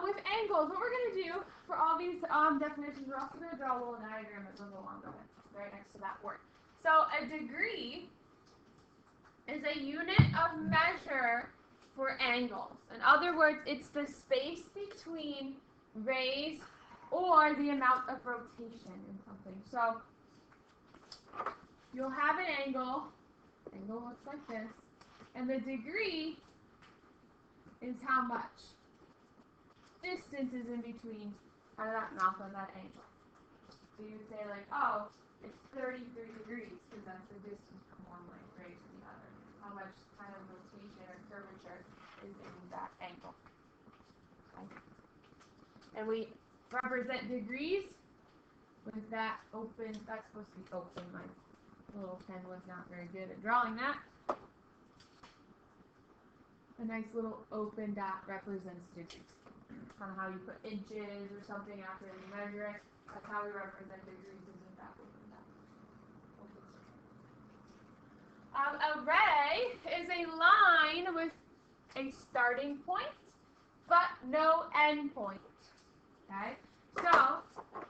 with angles, what we're going to do for all these definitions, we're also going to draw a little diagram that goes along with it, right next to that word. So a degree is a unit of measure for angles. In other words, it's the space between rays or the amount of rotation in something. So you'll have an angle. Angle looks like this. And the degree is how much distance is in between that mouth and that angle. So you would say like, oh, it's 33 degrees because that's the distance from one ray to the other. How much kind of rotation or curvature is in that angle. Okay. And we represent degrees with that open. That's supposed to be open. My little pen was not very good at drawing that. A nice little open dot represents degrees. Kind of how you put inches or something after you measure it. That's how we represent degrees, isn't that open dot? A ray is a line with a starting point, but no end point. Okay? So,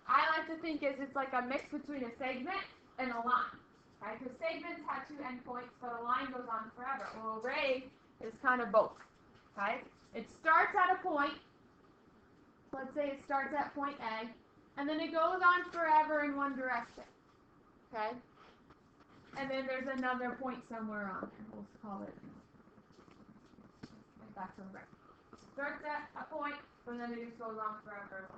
I like to think it's like a mix between a segment and a line. Right? Because segments have two endpoints, but a line goes on forever. Well, a ray is kind of both. Okay? It starts at a point. Let's say it starts at point A, and then it goes on forever in one direction. Okay? And then there's another point somewhere on there. We'll call it. That's a ray. Starts at a point, and then it just goes on forever.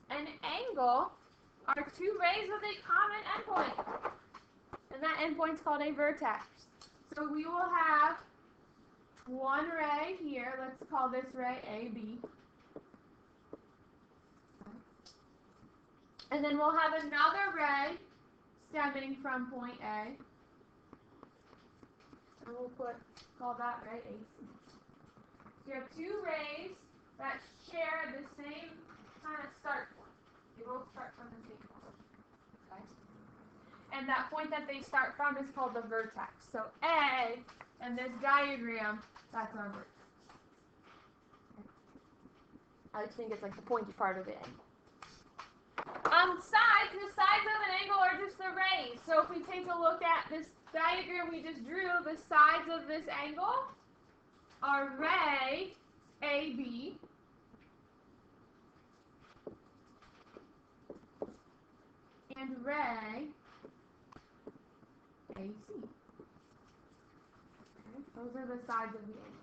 An angle are two rays with a common endpoint. And that endpoint is called a vertex. So we will have one ray here. Let's call this ray AB. And then we'll have another ray stemming from point A. And we'll call that ray AC. So you have two rays that share the same kind of start point. They both start from the same point. Okay? And that point that they start from is called the vertex. So A, in this diagram, that's our vertex. I just think it's like the pointy part of it. Sides, the sides of an angle are just the rays. So if we take a look at this diagram we just drew, the sides of this angle are ray AB and ray AC. Okay, those are the sides of the angle.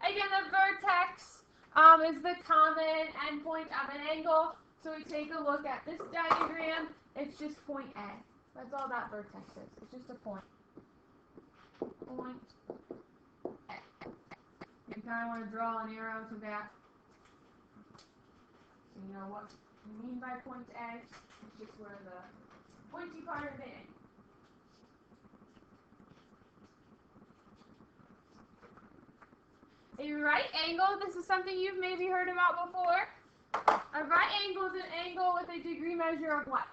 Again, the vertex is the common endpoint of an angle. So we take a look at this diagram. It's just point A. That's all that vertex is. It's just a point. Point A. You kind of want to draw an arrow to that. So you know what we mean by point A. It's just where the pointy part of it is. A right angle, this is something you've maybe heard about before. A right angle is an angle with a degree measure of what?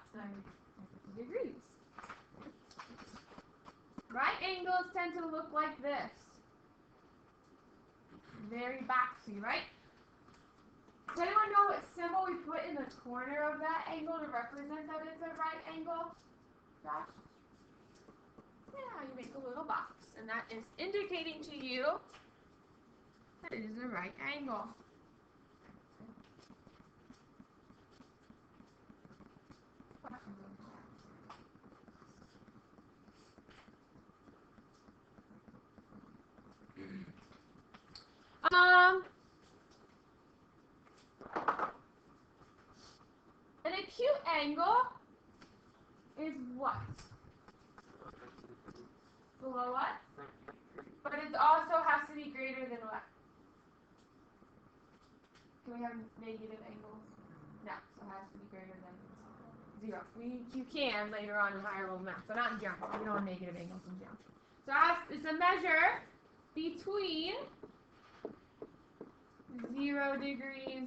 Degrees. Right angles tend to look like this. Very boxy, right? Does anyone know what symbol we put in the corner of that angle to represent that it's a right angle? Josh? Yeah, you make a little box, and that is indicating to you that it is a right angle. An acute angle is what? Below what? But it also has to be greater than what? Can we have negative angles? No, so it has to be greater than 0. You can later on in higher level math, but not in geometry. We don't have negative angles in geometry. So it's a measure between 0 0 degrees,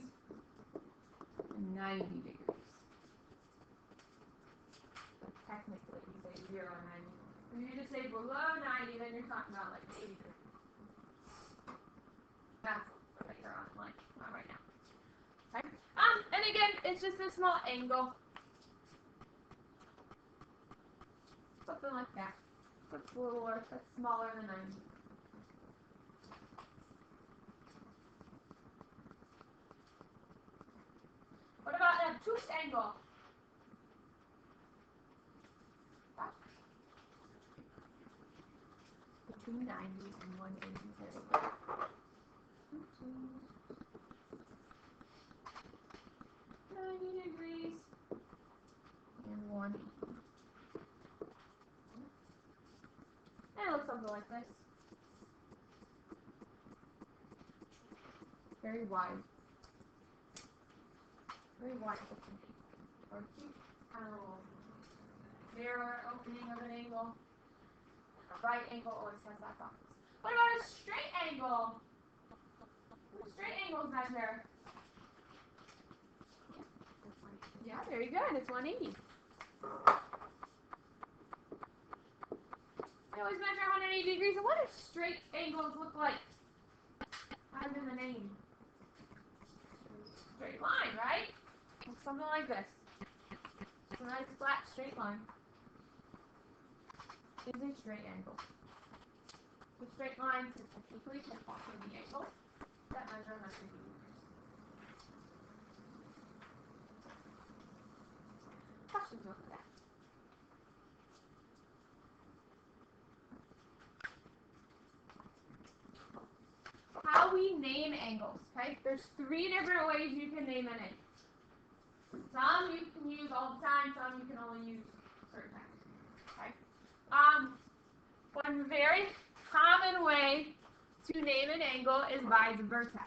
and 90 degrees. Technically, you say 0 and 90. If you just say below 90, then you're talking about like 80 degrees. That's what you're on, like, not right now. Okay? And again, it's just a small angle. Something like that. That's littler, that's smaller than 90. What about an obtuse angle? Between 90 and 180. 90 degrees and 180. And it looks something like this. Very wide. Very wide opening. Or kind of a little mirror opening of an angle. A right angle always has that box. What about a straight angle? What do straight angles measure? Yeah, very good. It's 180. They always measure 180 degrees. And what do straight angles look like? As in the name. Straight line, right? Something like this. It's a nice flat straight line. Is a straight angle. The straight lines is technically also the angle that measure 180 degrees. Questions about that? How we name angles, okay? There's 3 different ways you can name an angle. Some you can use all the time, some you can only use certain times, okay? One very common way to name an angle is by the vertex.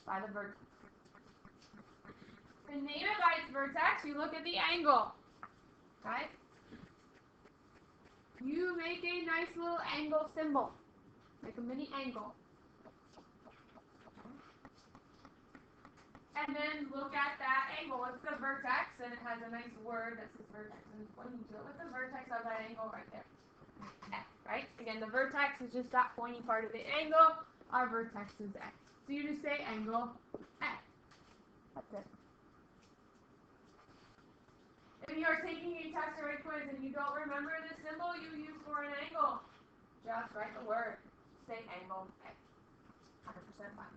By the vertex. To name it by its vertex, you look at the angle, okay? You make a nice little angle symbol. Make a mini angle. And then look at that angle. It's the vertex, and it has a nice word that says vertex, and it's pointing to it. What's the vertex of that angle right there? X, right? Again, the vertex is just that pointy part of the angle. Our vertex is X. So you just say angle X. That's it. If you are taking a test or a quiz and you don't remember the symbol you use for an angle, just write the word. Say angle X. 100% fine.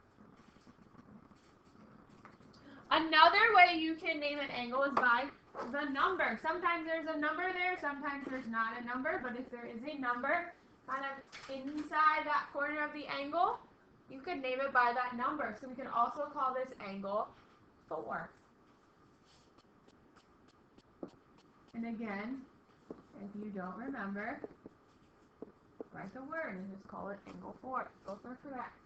Another way you can name an angle is by the number. Sometimes there's a number there, sometimes there's not a number, but if there is a number kind of inside that corner of the angle, you could name it by that number. So we can also call this angle 4. And again, if you don't remember, write the word and just call it angle 4. Both are correct.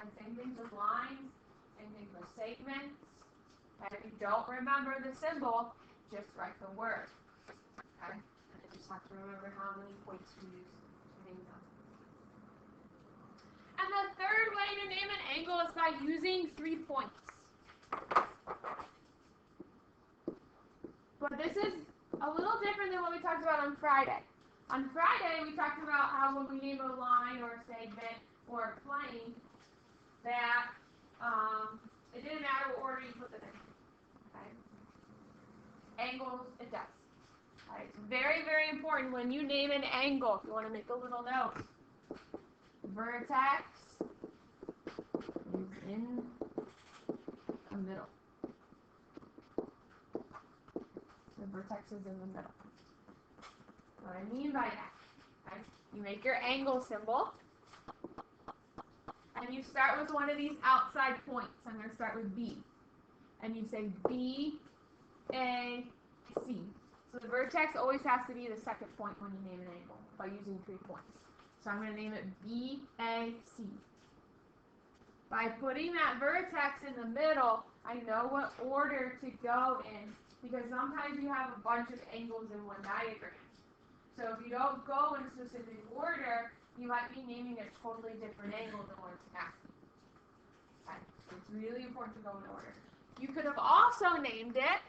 And same things with lines, same things with segments. And if you don't remember the symbol, just write the word. Okay? And you just have to remember how many points you use to name them. And the third way to name an angle is by using 3 points. But this is a little different than what we talked about on Friday. On Friday, we talked about how when we name a line or a segment or a plane, that it didn't matter what order you put them in. Okay? Angles, it does. Okay? It's very, very important when you name an angle. If you want to make a little note, vertex is in the middle. The vertex is in the middle. What I mean by that, okay? You make your angle symbol. And you start with one of these outside points. I'm going to start with B. And you say B, A, C. So the vertex always has to be the second point when you name an angle by using 3 points. So I'm going to name it B, A, C. By putting that vertex in the middle, I know what order to go in because sometimes you have a bunch of angles in one diagram. So if you don't go in a specific order, you might be naming a totally different angle than what it's asking. Okay. It's really important to go in order. You could have also named it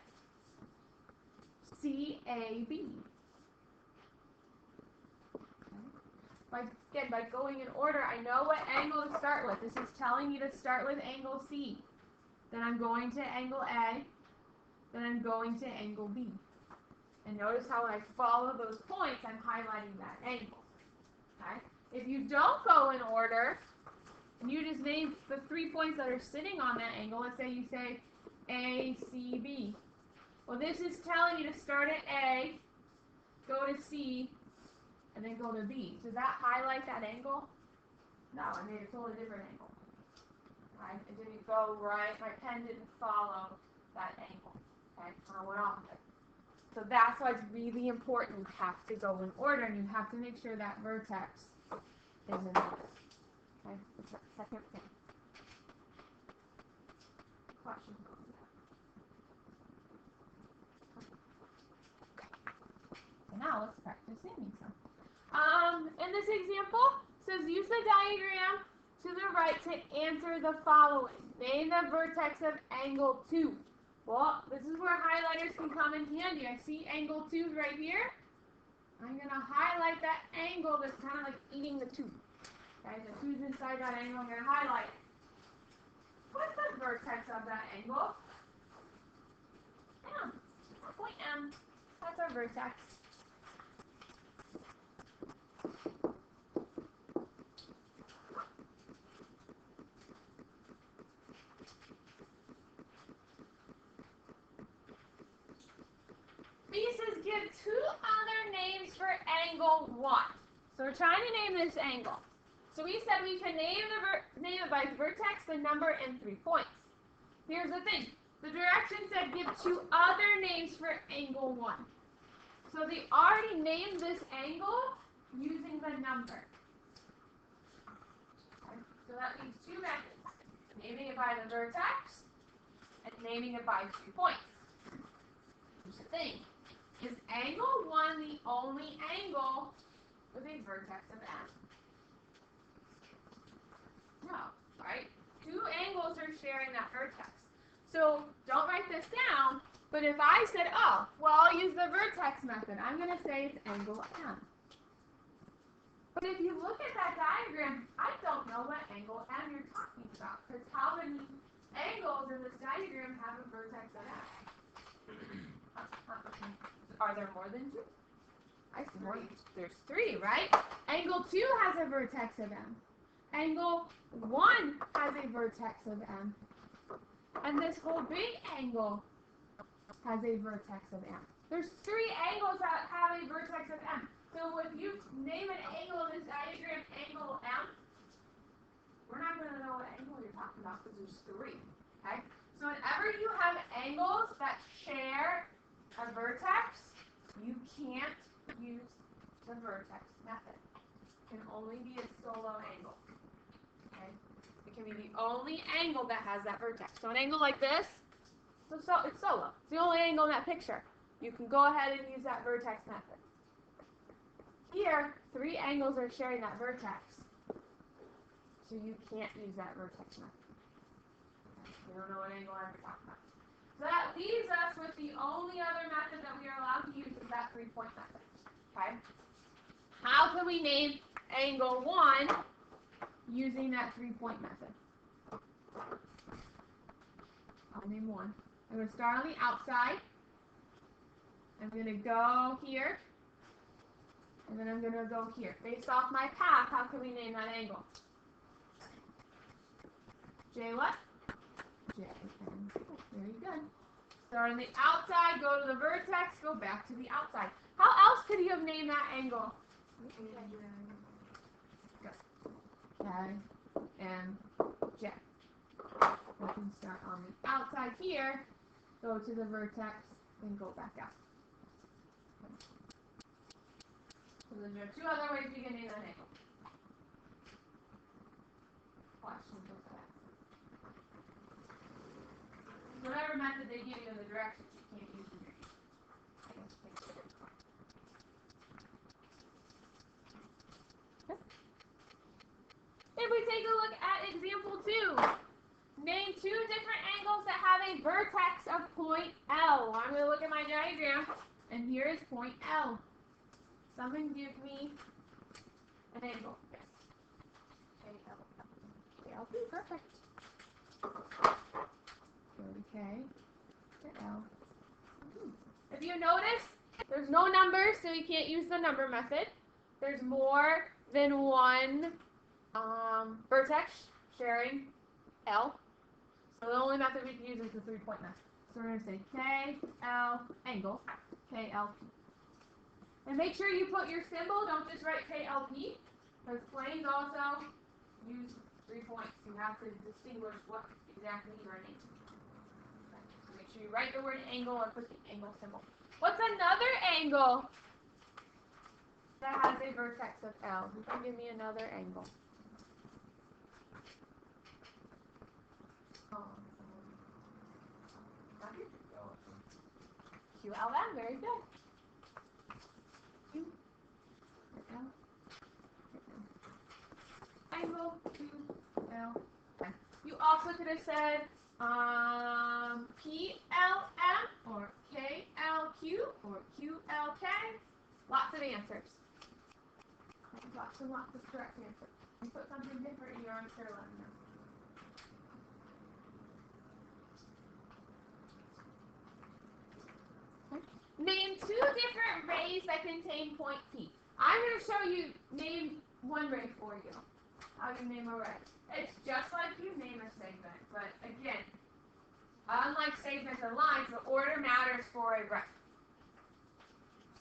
CAB. By going in order, I know what angle to start with. This is telling me to start with angle C. Then I'm going to angle A. Then I'm going to angle B. And notice how when I follow those points, I'm highlighting that angle. Okay? If you don't go in order, and you just name the 3 points that are sitting on that angle, let's say you say A, C, B. Well, this is telling you to start at A, go to C, and then go to B. Does that highlight that angle? No, I made a totally different angle. Right? It didn't go right. My pen didn't follow that angle. Okay? I went off it. So that's why it's really important. You have to go in order, and you have to make sure that vertex is in there. Okay? That's the second thing. Questions on that? Okay. So now let's practice naming some. In this example, it says use the diagram to the right to answer the following. Name the vertex of angle 2. Well, this is where highlighters can come in handy. I see angle 2 right here. I'm going to highlight that angle that's kind of like eating the 2. Okay, the 2's inside that angle. I'm going to highlight it. What's the vertex of that angle? M. Point M. That's our vertex. B says give 2 other names for angle 1. So we're trying to name this angle. So we said we can name it by vertex, the number, and 3 points. Here's the thing. The direction said give 2 other names for angle 1. So they already named this angle using the number. Okay. So that means 2 methods. Naming it by the vertex and naming it by 2 points. Here's the thing. Is angle 1 the only angle with a vertex of M? No, right? 2 angles are sharing that vertex. So don't write this down, but if I said, oh, well, I'll use the vertex method, I'm going to say it's angle M. But if you look at that diagram, I don't know what angle M you're talking about, because how many angles in this diagram have a vertex of M? Are there more than 2? I see more. There's 3, right? Angle 2 has a vertex of M. Angle 1 has a vertex of M. And this whole big angle has a vertex of M. There's 3 angles that have a vertex of M. So if you name an angle in this diagram angle M, we're not going to know what angle you're talking about because there's 3. Okay? So whenever you have angles that share a vertex, you can't use the vertex method. It can only be a solo angle. Okay? It can be the only angle that has that vertex. So an angle like this, it's solo. It's the only angle in that picture. You can go ahead and use that vertex method. Here, 3 angles are sharing that vertex. So you can't use that vertex method. You don't know what angle I'm talking about. So that leaves us with the only other method that we are allowed to use is that 3-point method. Okay? How can we name angle 1 using that 3-point method? I'll name 1. I'm going to start on the outside. I'm going to go here. And then I'm going to go here. Based off my path, how can we name that angle? J what? J. Very good. Start on the outside, go to the vertex, go back to the outside. How else could you have named that angle? Good. K, M, J. We can start on the outside here, go to the vertex, and go back out. So those are 2 other ways we can name that angle. Questions with that? Whatever method they give you in the directions, you can't use in your example 2. Name 2 different angles that have a vertex of point L. I'm going to look at my diagram, and here is point L. Someone give me an angle. Yes. AL. Perfect. Go to K to L. If you notice, there's no numbers, so we can't use the number method. There's more than one vertex sharing L. So the only method we can use is the 3-point method. So we're going to say KL angle, KLP. And make sure you put your symbol, don't just write KLP, because planes also use 3 points. You have to distinguish what exactly you're writing. So make sure you write the word angle or put the angle symbol. What's another angle that has a vertex of L? You can give me another angle. QLM, very good. QL. Angle QLM. You also could have said PLM or KLQ or QLK. Lots of answers. Lots and lots of correct answers. You put something different in your answer, let me know. Name 2 different rays that contain point P. I'm going to show you name one ray for you. How you name a ray. It's just like you name a segment, but again, unlike segments and lines, the order matters for a ray.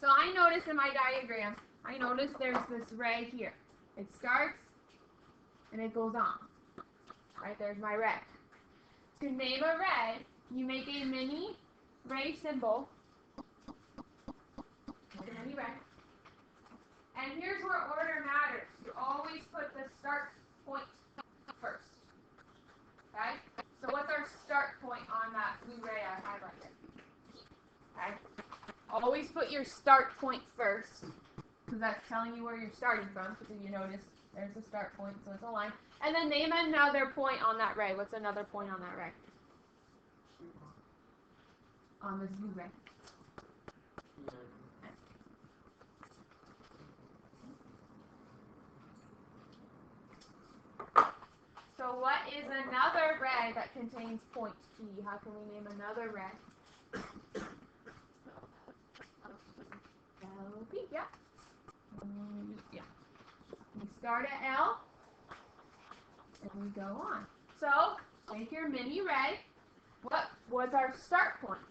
So I notice in my diagram, there's this ray here. It starts and it goes on. Right, there's my ray. To name a ray, you make a mini ray symbol. Mini ray. And here's where order matters. You always put the start point first. Okay? So what's our start point on that blue ray I highlighted? Okay? Always put your start point first, because that's telling you where you're starting from. So you notice there's the start point, so it's a line. And then name another point on that ray. What's another point on that ray? On this blue ray. So what is another ray that contains point P? How can we name another ray? LP, yeah. Yeah. We start at L, and we go on. So, take your mini ray. What was our start point?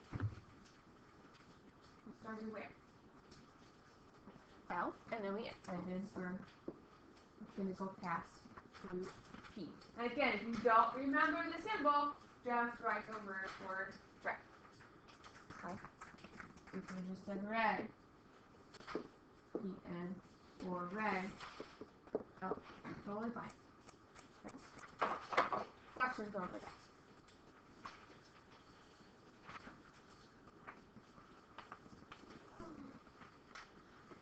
We started where? L, and then we ended, we're going to go past through P. And again, if you don't remember the symbol, just write the word ray. Okay? We could have just said ray. PN or ray. Oh, totally fine. Questions over that.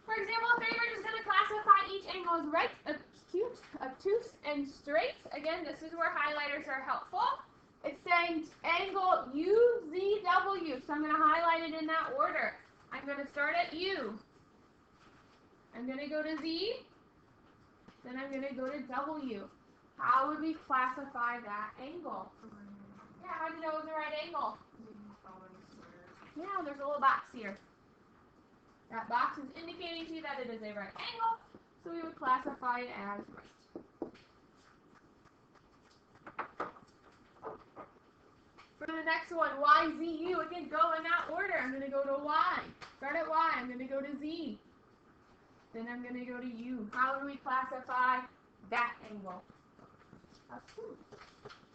For example, if we're just going to classify each angle as right, acute, obtuse, and straight. Again, this is where highlighters are helpful. It's saying angle UZW, so I'm going to highlight it in that order. I'm going to start at U. I'm going to go to Z. Then I'm going to go to W. How would we classify that angle? Yeah, how do you know it's the right angle? Yeah, there's a little box here. That box is indicating to you that it is a right angle, so we would classify it as right. For the next one, YZU, again, go in that order. I'm going to go to Y. Start at Y. I'm going to go to Z. Then I'm going to go to U. How do we classify that angle? Obtuse.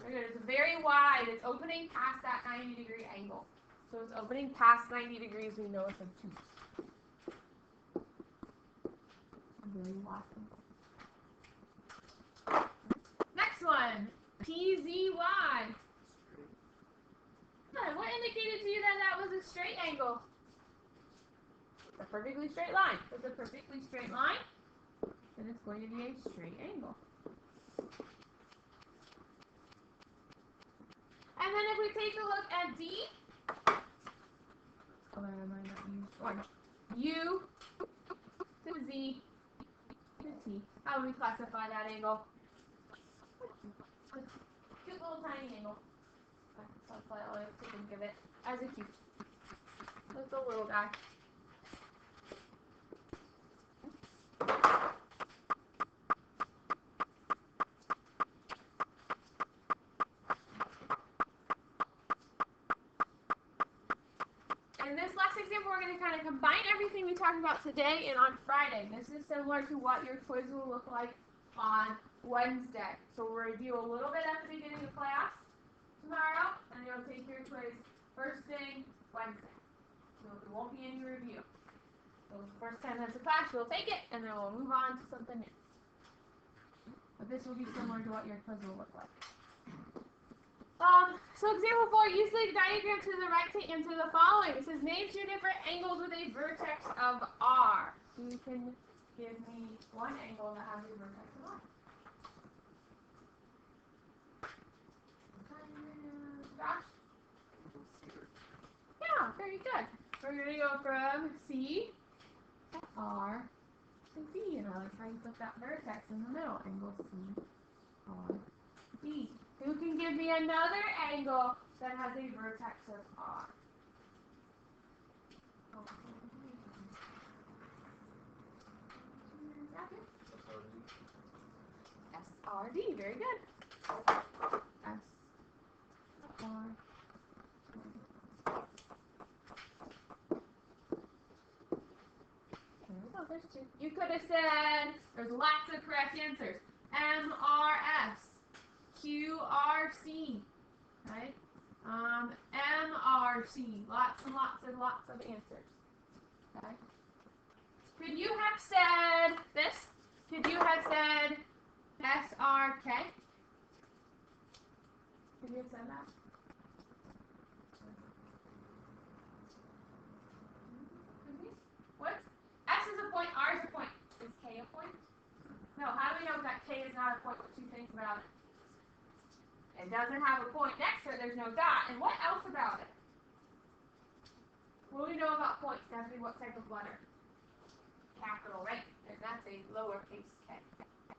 Very good. It's very wide. It's opening past that 90-degree angle. So it's opening past 90 degrees. We know it's obtuse. Very wide. Next one. PZY. What indicated to you that that was a straight angle? It's a perfectly straight line. If it's a perfectly straight line, then it's going to be a straight angle. And then if we take a look at D, color am I not using? Orange. U to Z to T. How would we classify that angle? Cute little tiny angle. That's what I like to think of it as a cube. Just a little guy. In this last example, we're going to kind of combine everything we talked about today and on Friday. This is similar to what your quiz will look like on Wednesday. So we'll review a little bit at the beginning of class tomorrow, and you'll take your quiz first thing Wednesday. So it won't be any review. So the first 10 minutes of class, we'll take it, and then we'll move on to something new. But this will be similar to what your quiz will look like. So example 4, use the diagram to the right to answer the following. It says name 2 different angles with a vertex of R. You can give me one angle that has a vertex of R. Josh? Yeah, very good. We're going to go from C to R to D. And I like how you put that vertex in the middle. Angle C, R, D. Who can give me another angle that has a vertex of R? SRD, very good. SR. There we go, there's 2. You could have said, there's lots of correct answers. MRS. QRC, right? MRC, lots and lots and lots of answers. Okay. Could you have said this? Could you have said SRK? Could you have said that? What? S is a point, R is a point. Is K a point? No, how do we know that K is not a point? What do you think about it? It doesn't have a point next to it, there's no dot. And what else about it? What do we know about points? It has to be what type of letter? Capital, right? And that's a lowercase k.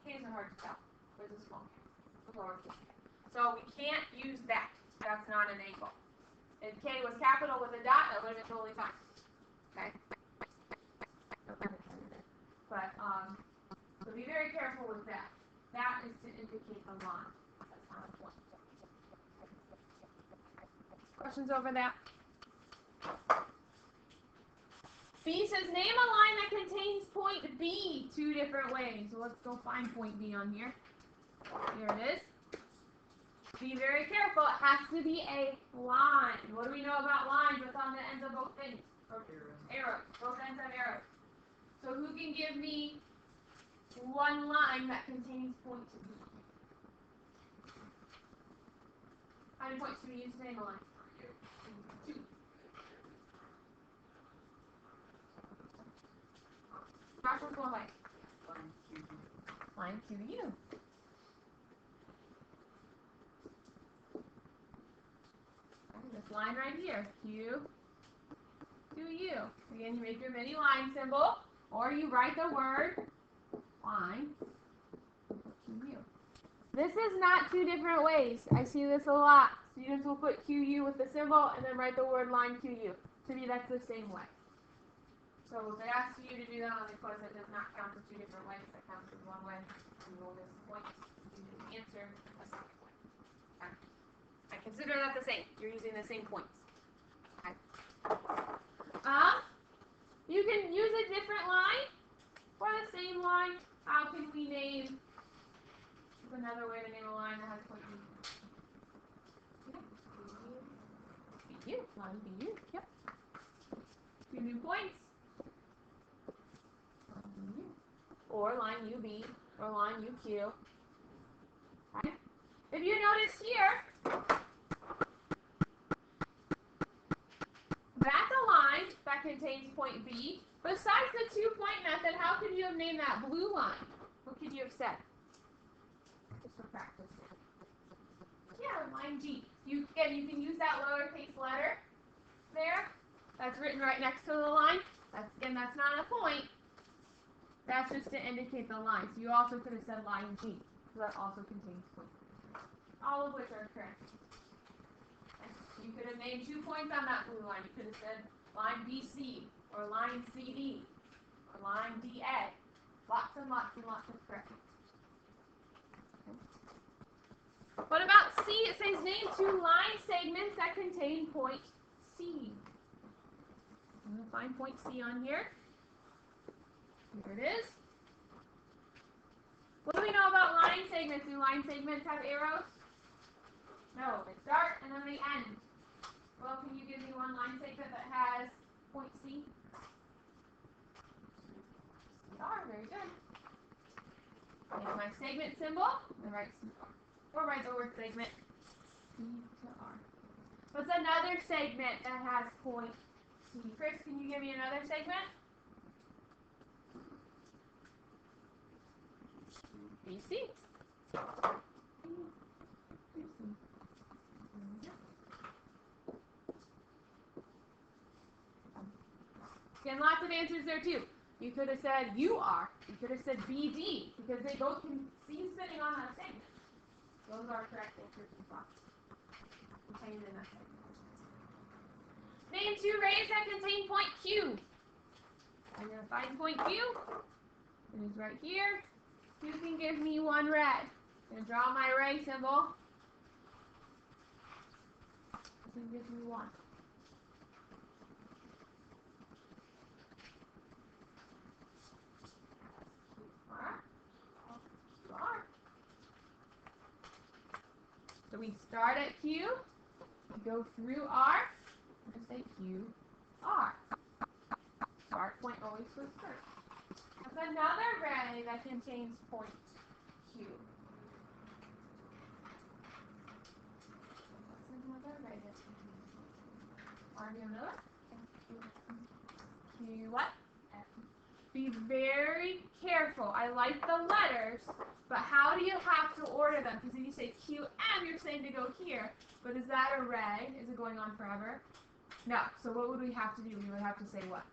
K's are hard to tell. Where's a small k? Lowercase k. So we can't use that. That's not an angle. If k was capital with a dot, that would have been totally fine. Okay? But, so be very careful with that. That is to indicate a line. That's not a point. Questions over that? B says, name a line that contains point B 2 different ways. So let's go find point B on here. Here it is. Be very careful. It has to be a line. What do we know about lines? What's on the ends of both things? Arrows. Both ends have arrows. So who can give me one line that contains point B? How many points do we use to name a line? 2. Josh, what's going like? Line QU. This line right here, Q to U. Again, you make your mini line symbol, or you write the word line QU. This is not 2 different ways. I see this a lot. Students will put QU with the symbol and then write the word line QU. To me, that's the same way. So if they ask you to do that on the quiz, it does not count as 2 different ways. That counts as one way. You will miss points. You did the answer a second way. Okay. I consider that the same. You're using the same points. Okay. You can use a different line or the same line. How can we name? There's another way to name a line that has point B. BU. Line BU. Yep. 2 new points. Or line UB, or line UQ. Okay. If you notice here, that's a line that contains point B. Besides the 2-point method, how could you have named that blue line? What could you have said? Just for practice. Yeah, line G. You can use that lowercase letter there. That's written right next to the line. That's not a point. That's just to indicate the line. So you also could have said line G. So that also contains points. All of which are correct. You could have named 2 points on that blue line. You could have said line BC, or line CD, or line DA. Lots and lots and lots of correct. What about C? It says name 2 line segments that contain point C. I'm going to find point C on here. Here it is. What do we know about line segments? Do line segments have arrows? No, they start and then they end. Well, can you give me one line segment that has point C? Very good. Here's my segment symbol. And write the word segment. C to R. What's another segment that has point C? Chris, can you give me another segment? BC. Again, lots of answers there too. You could have said UR. You could have said BD because they both can see you sitting on that segment. Those are correct answers as well. Contained in that segment. Name 2 rays that contain point Q. I'm going to find point Q. It is right here. You can give me one ray. I'm going to draw my ray symbol. You can give me one. So we start at Q, we go through R, and say Q, R. Start point always goes first. There's another ray that contains point Q. What's another ray that contains? Are you know it? Q what? Be very careful. I like the letters, but how do you have to order them? Because if you say QM, you're saying to go here. But is that a ray? Is it going on forever? No. So what would we have to do? We would have to say what?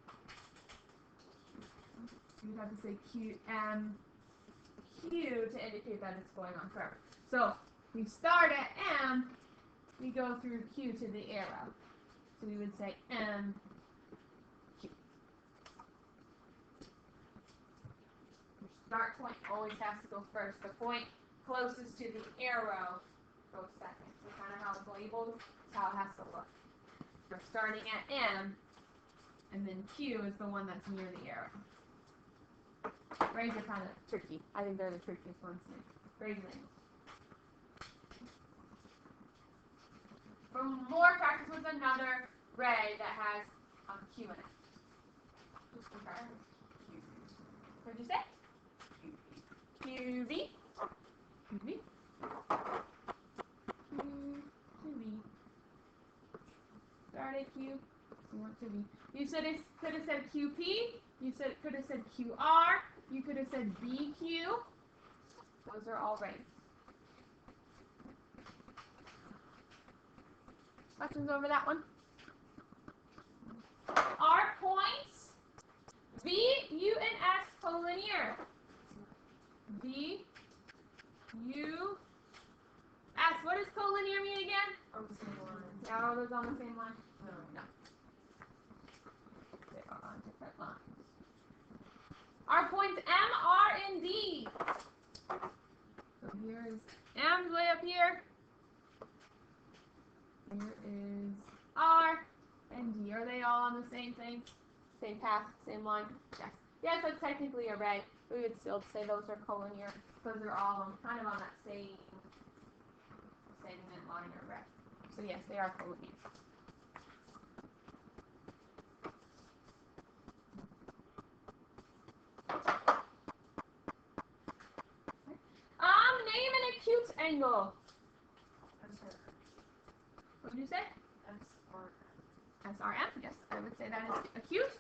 We would have to say QM, Q to indicate that it's going on forever. So we start at M, we go through Q to the arrow. So we would say M, start point always has to go first. The point closest to the arrow goes second. So kind of how it's labeled, that's how it has to look. We're starting at M, and then Q is the one that's near the arrow. Rays are kind of tricky. I think they're the trickiest ones to make. Rays and angles. For more practice with another ray that has Q in it. What did you say? QV. QV. QV. Start at Q. You want to V. You said it could have said QP. You said it could have said QR. You could have said BQ. Those are all right. Questions over that one? Are points V, U, and S collinear? V, U, S. What does collinear mean again? On the same line. Yeah, are those on the same line? No. No. They are on different lines. Our points M, R, and D. So here is M's way up here. Here is R and D. Are they all on the same thing? Same path, same line? Yes. Yes, that's technically a ray. We would still say those are collinear because they're all kind of on that same segment line or ray. So yes, they are collinear. Name an acute angle. What did you say? SRM. Yes, I would say that is acute.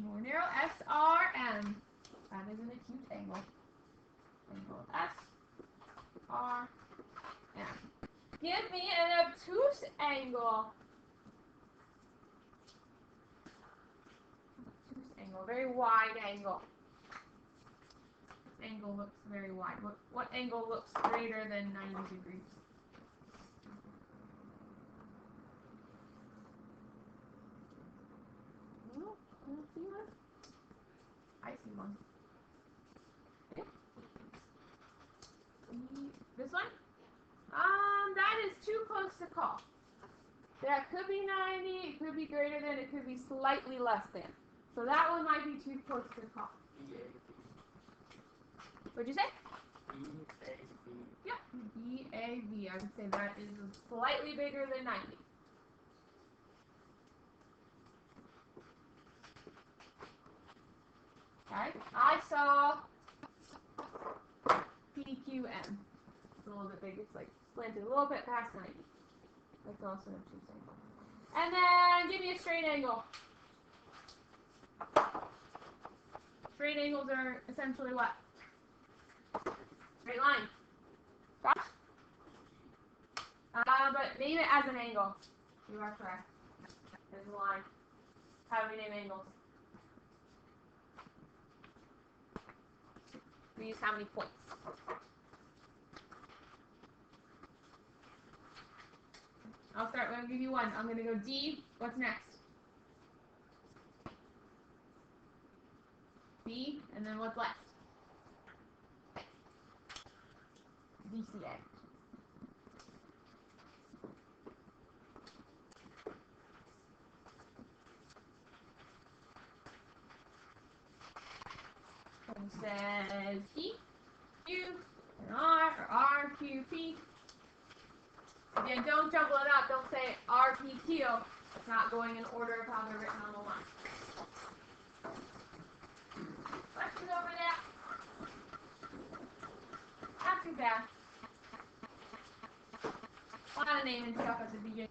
More narrow. SRM. That is an acute angle. Angle S R M. Give me an obtuse angle. Obtuse angle, very wide angle. This angle looks very wide. What angle looks greater than 90 degrees? No, I don't see one. I see one. Okay. This one? That is too close to call. That could be 90, it could be greater than, it could be slightly less than. So that one might be too close to call. What'd you say? B-A-V. Yeah, B-A-V. I would say that is slightly bigger than 90. Okay, I saw PQM. It's a little bit big. It's like slanted a little bit past 90. That's also an obtuse angle. And then give me a straight angle. Straight angles are essentially what? Straight line. Gosh? But name it as an angle. You are correct. There's a line. How do we name angles? We use how many points? I'll start. I'm going to give you one. I'm going to go D. What's next? B. And then what's left? DCA. And says P, Q, and R, or R, Q, P. Again, don't jumble it up. Don't say R, P, Q. It's not going in order of how they're written on the line. Questions over that? Not too bad. A lot of naming stuff at the beginning.